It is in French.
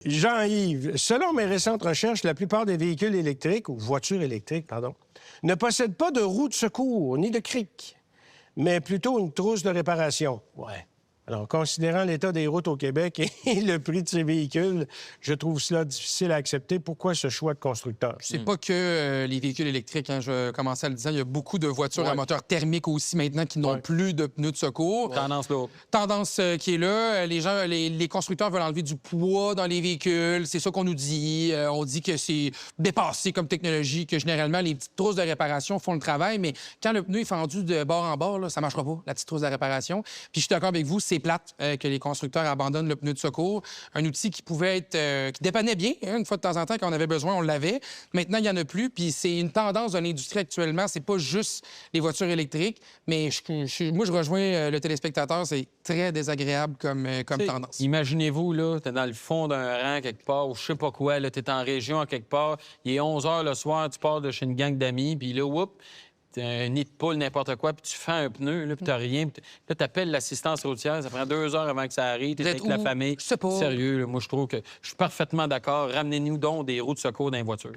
Jean-Yves, selon mes récentes recherches, la plupart des véhicules électriques, ou voitures électriques, pardon, ne possèdent pas de roue de secours ni de cric, mais plutôt une trousse de réparation. Ouais. Alors, considérant l'état des routes au Québec et le prix de ces véhicules, je trouve cela difficile à accepter. Pourquoi ce choix de constructeur? C'est pas que les véhicules électriques. Hein, je commençais à le dire. Il y a beaucoup de voitures à moteur thermique aussi maintenant qui n'ont plus de pneus de secours. Tendance lourde. Tendance qui est là. Les gens, les constructeurs veulent enlever du poids dans les véhicules. C'est ça qu'on nous dit. On dit que c'est dépassé comme technologie, que généralement, les petites trousses de réparation font le travail. Mais quand le pneu est fendu de bord en bord, là, ça ne marchera pas, la petite trousse de réparation. Puis je suis d'accord avec vous, c'est plate que les constructeurs abandonnent le pneu de secours. Un outil qui pouvait être... qui dépannait bien. Hein, une fois de temps en temps, quand on avait besoin, on l'avait. Maintenant, il n'y en a plus. Puis c'est une tendance de l'industrie actuellement. C'est pas juste les voitures électriques. Mais moi, je rejoins le téléspectateur. C'est très désagréable comme tendance. Imaginez-vous, là, t'es dans le fond d'un rang quelque part, ou je sais pas quoi, là, t'es en région à quelque part, il est 11 h le soir, tu pars de chez une gang d'amis, puis là, whoop, t'as un nid de poule, n'importe quoi, puis tu fais un pneu, là, puis t'as rien. Là, t'appelles l'assistance routière, ça prend 2 heures avant que ça arrive, t'es avec la famille. Je sais pas. Sérieux, là, moi, je trouve que je suis parfaitement d'accord. Ramenez-nous donc des roues de secours dans les voitures.